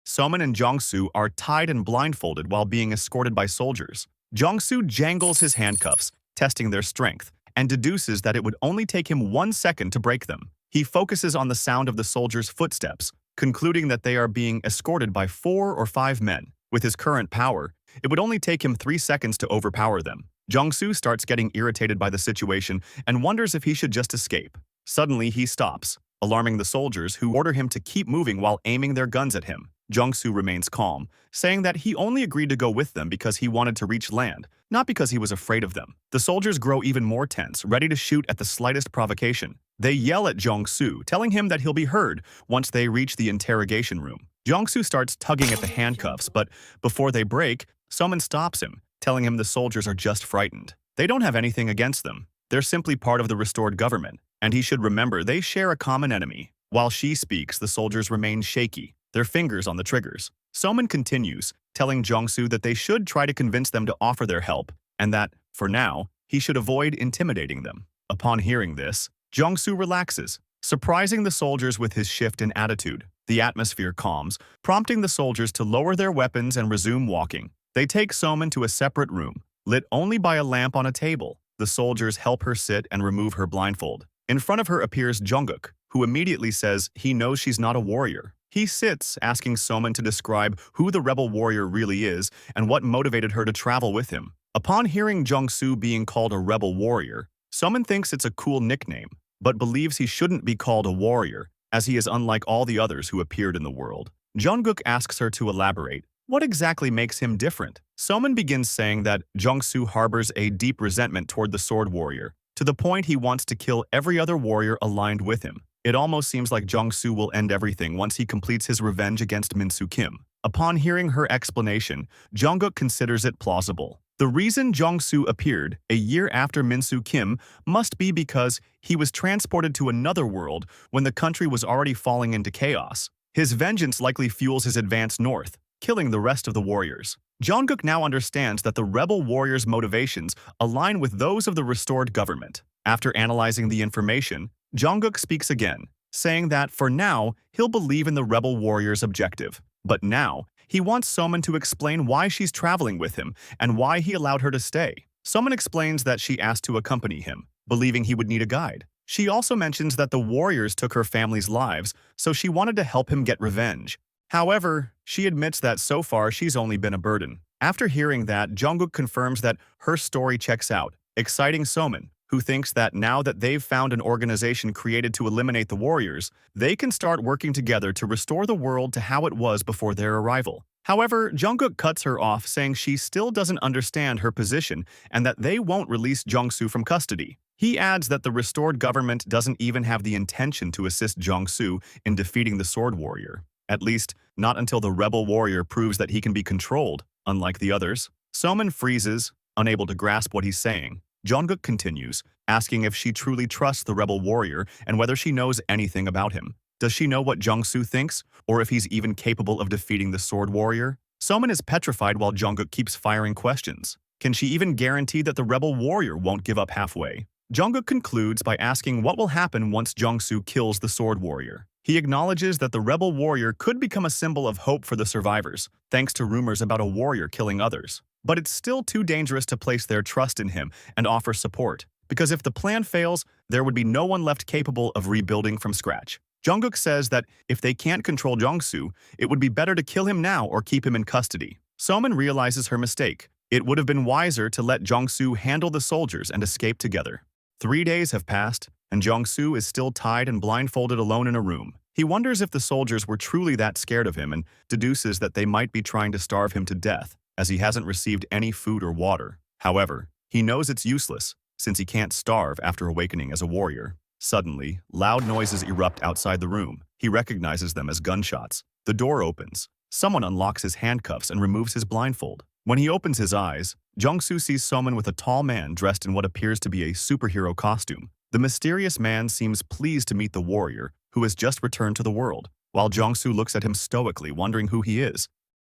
Soman and Jongsu are tied and blindfolded while being escorted by soldiers. Jongsu jangles his handcuffs, testing their strength, and deduces that it would only take him 1 second to break them. He focuses on the sound of the soldiers' footsteps, concluding that they are being escorted by 4 or 5 men. With his current power, it would only take him 3 seconds to overpower them. Jongsu starts getting irritated by the situation and wonders if he should just escape. Suddenly, he stops, alarming the soldiers who order him to keep moving while aiming their guns at him. Jongsu remains calm, saying that he only agreed to go with them because he wanted to reach land, not because he was afraid of them. The soldiers grow even more tense, ready to shoot at the slightest provocation. They yell at Jongsu, telling him that he'll be heard once they reach the interrogation room. Jongsu starts tugging at the handcuffs, but before they break, Soman stops him, telling him the soldiers are just frightened. They don't have anything against them. They're simply part of the restored government, and he should remember they share a common enemy. While she speaks, the soldiers remain shaky, their fingers on the triggers. Soman continues, telling Jongsu that they should try to convince them to offer their help, and that, for now, he should avoid intimidating them. Upon hearing this, Jongsu relaxes, surprising the soldiers with his shift in attitude. The atmosphere calms, prompting the soldiers to lower their weapons and resume walking. They take Soman to a separate room, lit only by a lamp on a table. The soldiers help her sit and remove her blindfold. In front of her appears Jungkook, who immediately says he knows she's not a warrior. He sits, asking Soman to describe who the rebel warrior really is and what motivated her to travel with him. Upon hearing Jongsu being called a rebel warrior, Soman thinks it's a cool nickname, but believes he shouldn't be called a warrior, as he is unlike all the others who appeared in the world. Jungkook asks her to elaborate. What exactly makes him different? Soman begins saying that Jongsu harbors a deep resentment toward the sword warrior, to the point he wants to kill every other warrior aligned with him. It almost seems like Jongsu will end everything once he completes his revenge against Minsu Kim. Upon hearing her explanation, Jungkook considers it plausible. The reason Jongsu appeared a year after Minsu Kim must be because he was transported to another world when the country was already falling into chaos. His vengeance likely fuels his advance north, killing the rest of the warriors. Jungkook now understands that the rebel warriors' motivations align with those of the restored government. After analyzing the information, Jungkook speaks again, saying that for now, he'll believe in the rebel warrior's objective. But now, he wants Soman to explain why she's traveling with him and why he allowed her to stay. Soman explains that she asked to accompany him, believing he would need a guide. She also mentions that the warriors took her family's lives, so she wanted to help him get revenge. However, she admits that so far she's only been a burden. After hearing that, Jungkook confirms that her story checks out, exciting Soman, who thinks that now that they've found an organization created to eliminate the warriors, they can start working together to restore the world to how it was before their arrival. However, Jungkook cuts her off, saying she still doesn't understand her position and that they won't release Jongsu from custody. He adds that the restored government doesn't even have the intention to assist Jongsu in defeating the sword warrior. At least, not until the rebel warrior proves that he can be controlled, unlike the others. Soman freezes, unable to grasp what he's saying. Jungkook continues, asking if she truly trusts the rebel warrior and whether she knows anything about him. Does she know what Jongsu thinks, or if he's even capable of defeating the sword warrior? Soman is petrified while Jungkook keeps firing questions. Can she even guarantee that the rebel warrior won't give up halfway? Jungkook concludes by asking what will happen once Jongsu kills the sword warrior. He acknowledges that the rebel warrior could become a symbol of hope for the survivors, thanks to rumors about a warrior killing others. But it's still too dangerous to place their trust in him and offer support, because if the plan fails, there would be no one left capable of rebuilding from scratch. Jungkook says that if they can't control Jongsu, it would be better to kill him now or keep him in custody. Soman realizes her mistake. It would have been wiser to let Jongsu handle the soldiers and escape together. 3 days have passed, and Jongsu is still tied and blindfolded alone in a room. He wonders if the soldiers were truly that scared of him and deduces that they might be trying to starve him to death, as he hasn't received any food or water. However, he knows it's useless, since he can't starve after awakening as a warrior. Suddenly, loud noises erupt outside the room. He recognizes them as gunshots. The door opens. Someone unlocks his handcuffs and removes his blindfold. When he opens his eyes, Jongsu sees Soman with a tall man dressed in what appears to be a superhero costume. The mysterious man seems pleased to meet the warrior, who has just returned to the world, while Jongsu looks at him stoically, wondering who he is.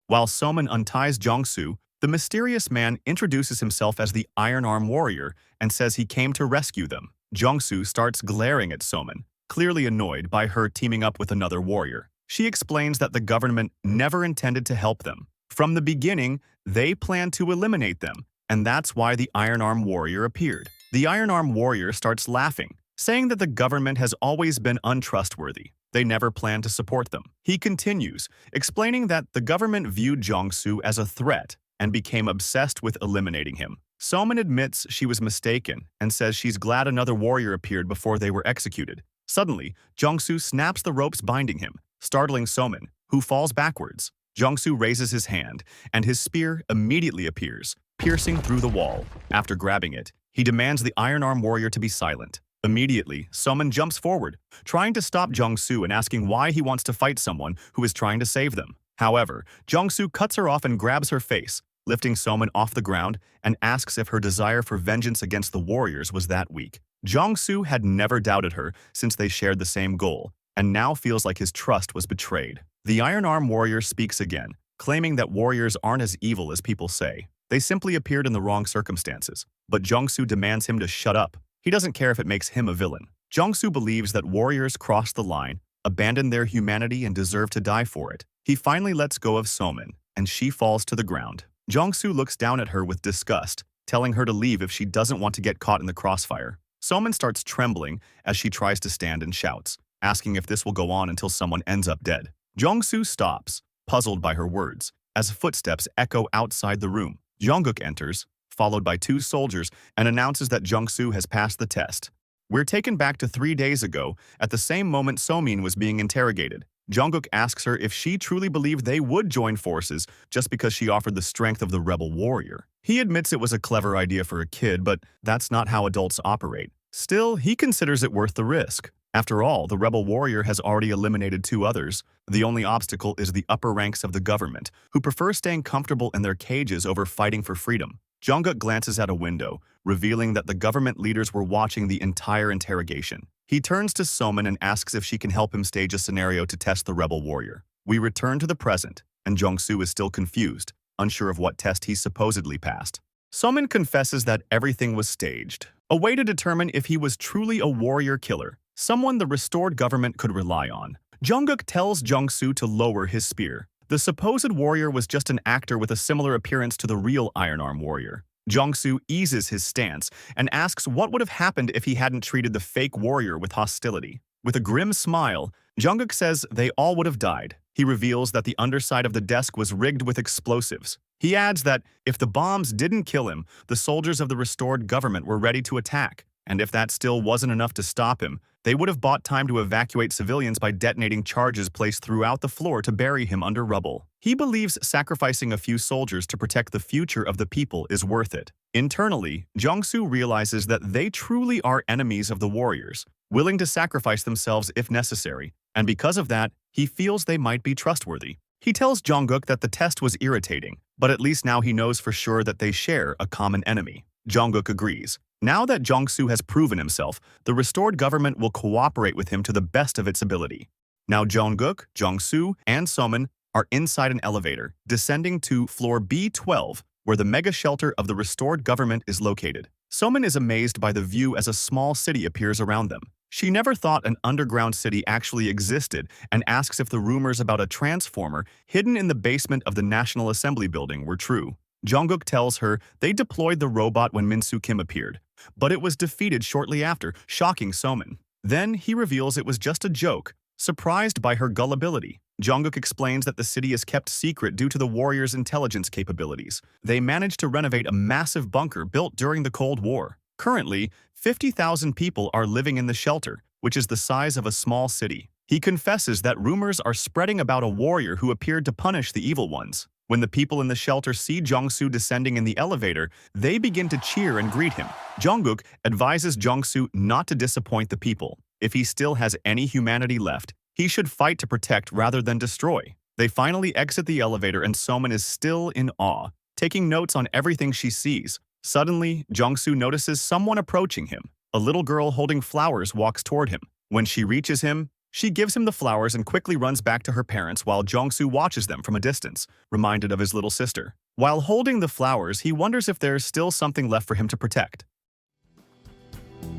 While Soman unties Jongsu, the mysterious man introduces himself as the Iron Arm Warrior and says he came to rescue them. Jongsu starts glaring at Soman, clearly annoyed by her teaming up with another warrior. She explains that the government never intended to help them. From the beginning, they planned to eliminate them, and that's why the Iron Arm Warrior appeared. The Iron Arm Warrior starts laughing, saying that the government has always been untrustworthy. They never planned to support them. He continues, explaining that the government viewed Jong-soo as a threat and became obsessed with eliminating him. Somin admits she was mistaken and says she's glad another warrior appeared before they were executed. Suddenly, Jong-soo snaps the ropes binding him, startling Somin, who falls backwards. Jong-soo raises his hand, and his spear immediately appears, piercing through the wall. After grabbing it, he demands the Iron Arm Warrior to be silent. Immediately, Somin jumps forward, trying to stop Jong-soo and asking why he wants to fight someone who is trying to save them. However, Jong-soo cuts her off and grabs her face, lifting Somin off the ground and asks if her desire for vengeance against the warriors was that weak. Jong-soo had never doubted her since they shared the same goal, and now feels like his trust was betrayed. The Iron Arm Warrior speaks again, claiming that warriors aren't as evil as people say. They simply appeared in the wrong circumstances. But Jong-soo demands him to shut up. He doesn't care if it makes him a villain. Jong-soo believes that warriors crossed the line, abandoned their humanity, and deserve to die for it. He finally lets go of Somin, and she falls to the ground. Jong-soo looks down at her with disgust, telling her to leave if she doesn't want to get caught in the crossfire. Somin starts trembling as she tries to stand and shouts, asking if this will go on until someone ends up dead. Jong-soo stops, puzzled by her words, as footsteps echo outside the room. Jungkook enters, followed by two soldiers, and announces that Jong-soo has passed the test. We're taken back to 3 days ago, at the same moment Somin was being interrogated. Jungkook asks her if she truly believed they would join forces just because she offered the strength of the rebel warrior. He admits it was a clever idea for a kid, but that's not how adults operate. Still, he considers it worth the risk. After all, the rebel warrior has already eliminated 2 others. The only obstacle is the upper ranks of the government, who prefer staying comfortable in their cages over fighting for freedom. Jungkook glances at a window, revealing that the government leaders were watching the entire interrogation. He turns to Somin and asks if she can help him stage a scenario to test the rebel warrior. We return to the present, and Jong-soo is still confused, unsure of what test he supposedly passed. Somin confesses that everything was staged, a way to determine if he was truly a warrior killer, someone the restored government could rely on. Jungkook tells Jong-soo to lower his spear. The supposed warrior was just an actor with a similar appearance to the real Iron Arm Warrior. Jong-soo eases his stance and asks what would have happened if he hadn't treated the fake warrior with hostility. With a grim smile, Jungkook says they all would have died. He reveals that the underside of the desk was rigged with explosives. He adds that if the bombs didn't kill him, the soldiers of the restored government were ready to attack. And if that still wasn't enough to stop him, they would have bought time to evacuate civilians by detonating charges placed throughout the floor to bury him under rubble. He believes sacrificing a few soldiers to protect the future of the people is worth it. Internally, Jong-soo realizes that they truly are enemies of the warriors, willing to sacrifice themselves if necessary, and because of that, he feels they might be trustworthy. He tells Jungkook that the test was irritating, but at least now he knows for sure that they share a common enemy. Jungkook agrees. Now that Jong-soo has proven himself, the restored government will cooperate with him to the best of its ability. Now Jungkook, Jong-soo, and Somin are inside an elevator, descending to floor B12, where the mega shelter of the restored government is located. Somin is amazed by the view as a small city appears around them. She never thought an underground city actually existed and asks if the rumors about a transformer hidden in the basement of the National Assembly building were true. Jungkook tells her they deployed the robot when Minsu Kim appeared, but it was defeated shortly after, shocking Somin. Then he reveals it was just a joke, surprised by her gullibility. Jungkook explains that the city is kept secret due to the warriors' intelligence capabilities. They managed to renovate a massive bunker built during the Cold War. Currently, 50,000 people are living in the shelter, which is the size of a small city. He confesses that rumors are spreading about a warrior who appeared to punish the evil ones. When the people in the shelter see Jong-soo descending in the elevator, they begin to cheer and greet him. Jungkook advises Jong-soo not to disappoint the people. If he still has any humanity left, he should fight to protect rather than destroy. They finally exit the elevator and Somin is still in awe, taking notes on everything she sees. Suddenly, Jong-soo notices someone approaching him. A little girl holding flowers walks toward him. When she reaches him, she gives him the flowers and quickly runs back to her parents while Jong-soo watches them from a distance, reminded of his little sister. While holding the flowers, he wonders if there's still something left for him to protect.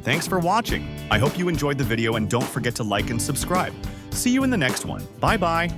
Thanks for watching. I hope you enjoyed the video and don't forget to like and subscribe. See you in the next one. Bye-bye.